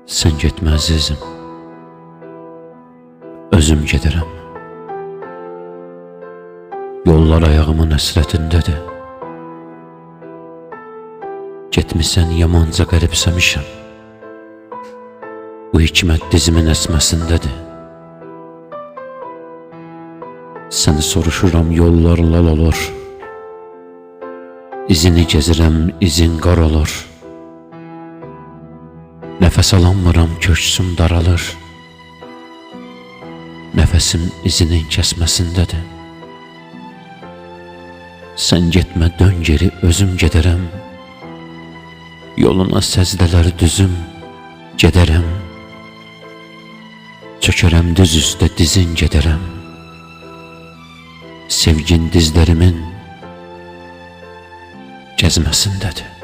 Sən getmə əzizim, özüm gedərəm. Yollar ayağımın həsrətindədir. Getmisən yamanca qəribsəmişəm. Bu hikmət dizimin əsməsindədir. Səni soruşuram, yollar lal olur. İzini gezirəm, izin qar olur. Nəfəs alanmıram, köksüm daralır. Nəfəsim izinin kəsməsindədir. Sən getmə, dön geri, özüm gedərəm. Yoluna səzdələr düzüm, gedərəm. Çökərəm düz üstə, dizin gedərəm. Sevgin dizlərimin gəzməsindədir.